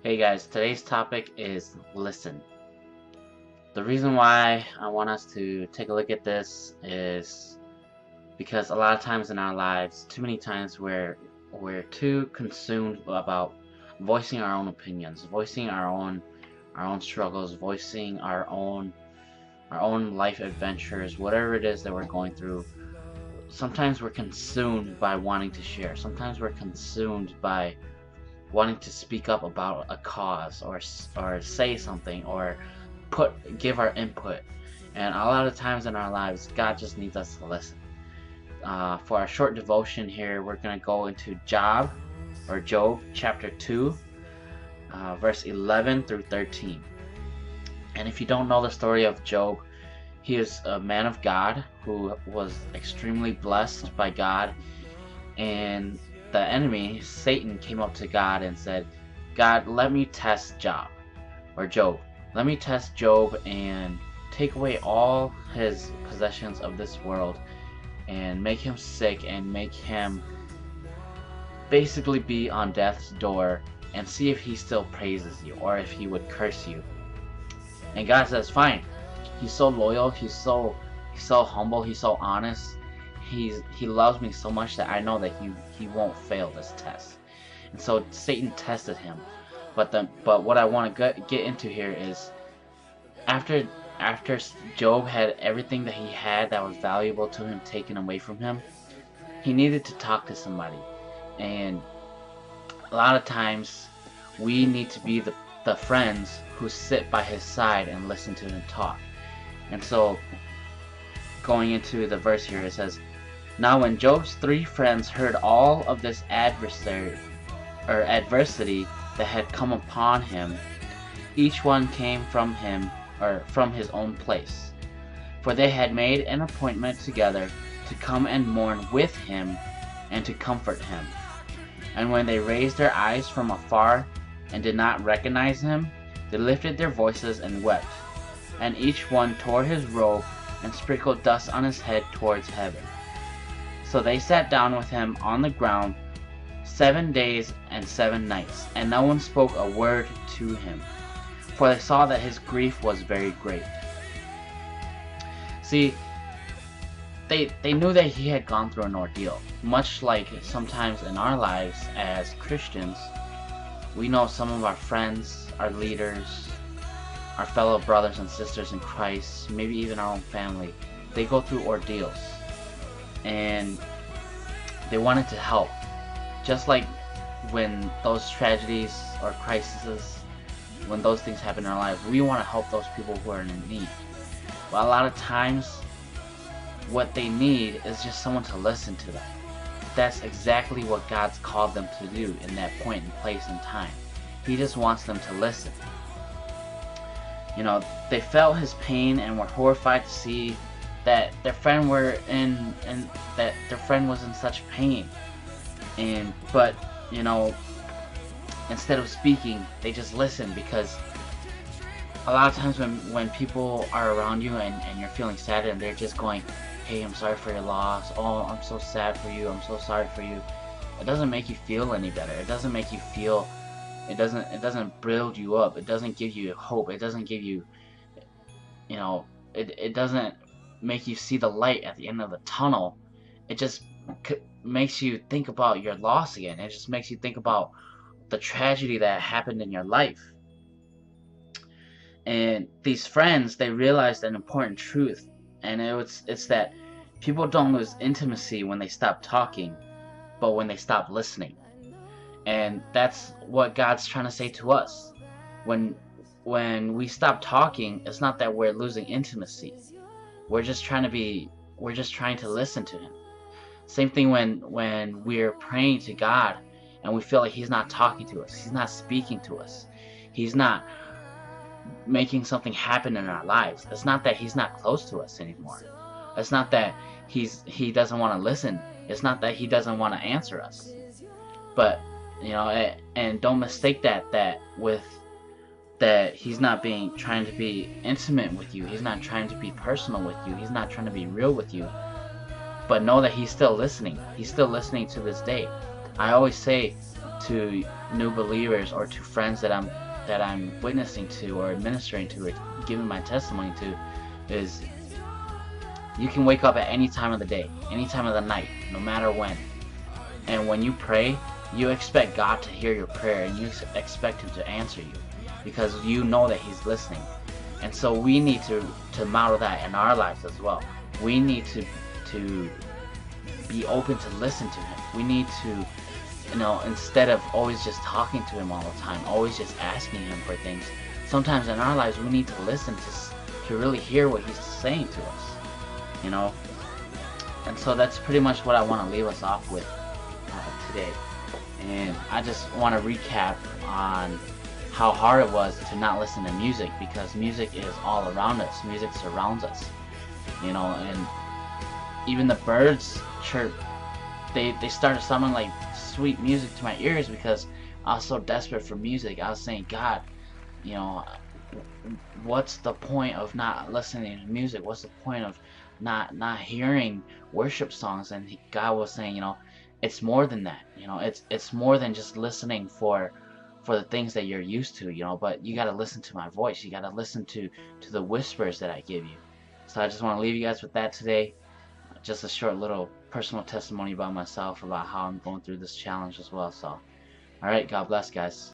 Hey guys, today's topic is listen. The reason why I want us to take a look at this is because a lot of times in our lives, too many times we're too consumed about voicing our own opinions, voicing our own struggles, voicing our own life adventures, whatever it is that we're going through. Sometimes we're consumed by wanting to share. Sometimes we're consumed by wanting to speak up about a cause or say something or give our input. And a lot of times in our lives, God just needs us to listen. For our short devotion here, we're going to go into Job chapter 2, verse 11 through 13. And if you don't know the story of Job, he is a man of God who was extremely blessed by God, and the enemy, Satan, came up to God and said, God, let me test Job. Let me test Job and take away all his possessions of this world and make him sick and make him basically be on death's door and see if he still praises you or if he would curse you. And God says, fine. He's so loyal, he's so humble, he's so honest. He loves me so much that I know that he won't fail this test. And so Satan tested him. But what I want to get into here is after Job had everything that he had that was valuable to him taken away from him, he needed to talk to somebody. And a lot of times we need to be the friends who sit by his side and listen to him talk. And so going into the verse here, it says, now when Job's 3 friends heard all of this adversity that had come upon him, each one came from his own place. For they had made an appointment together to come and mourn with him and to comfort him. And when they raised their eyes from afar and did not recognize him, they lifted their voices and wept. And each one tore his robe and sprinkled dust on his head towards heaven. So they sat down with him on the ground 7 days and 7 nights, and no one spoke a word to him, for they saw that his grief was very great. See, they knew that he had gone through an ordeal, much like sometimes in our lives as Christians. We know some of our friends, our leaders, our fellow brothers and sisters in Christ, maybe even our own family, they go through ordeals. And they wanted to help. Just like when those tragedies or crises, when those things happen in our lives, we want to help those people who are in need. But a lot of times, what they need is just someone to listen to them. That's exactly what God's called them to do in that point in place and time. He just wants them to listen. You know, they felt his pain and were horrified to see that their friend was in such pain. But you know, instead of speaking, they just listen, because a lot of times when people are around you and you're feeling sad and they're just going, hey, I'm sorry for your loss, oh, I'm so sad for you, I'm so sorry for you, it doesn't make you feel any better. It doesn't make you feel, it doesn't build you up, it doesn't give you hope, it doesn't give you, you know, it doesn't make you see the light at the end of the tunnel. It just makes you think about your loss again. It just makes you think about the tragedy that happened in your life. And these friends, they realized an important truth, and it's that people don't lose intimacy when they stop talking, but when they stop listening. And that's what God's trying to say to us. When we stop talking, it's not that we're losing intimacy. We're just trying to listen to him. Same thing when we're praying to God and we feel like he's not talking to us, he's not speaking to us, he's not making something happen in our lives. It's not that he's not close to us anymore. It's not that he doesn't want to listen. It's not that he doesn't want to answer us. But you know, and don't mistake that he's not trying to be intimate with you. He's not trying to be personal with you. He's not trying to be real with you. But know that he's still listening. He's still listening to this day. I always say to new believers or to friends that I'm witnessing to or administering to or giving my testimony to is you can wake up at any time of the day, any time of the night, no matter when. And when you pray, you expect God to hear your prayer and you expect Him to answer you because you know that He's listening. And so we need to model that in our lives as well. We need to be open to listen to Him. We need to, instead of always just talking to Him all the time, always just asking Him for things, sometimes in our lives we need to listen to really hear what He's saying to us, And so that's pretty much what I want to leave us off with today. And I just want to recap on how hard it was to not listen to music, because music is all around us. Music surrounds us, and even the birds chirp. They started sounding like sweet music to my ears because I was so desperate for music. I was saying, God, what's the point of not listening to music? What's the point of not hearing worship songs? And God was saying, it's more than that. It's more than just listening for the things that you're used to, but you got to listen to my voice. You got to listen to the whispers that I give you. So I just want to leave you guys with that today. Just a short little personal testimony about myself, about how I'm going through this challenge as well. So, alright, God bless, guys.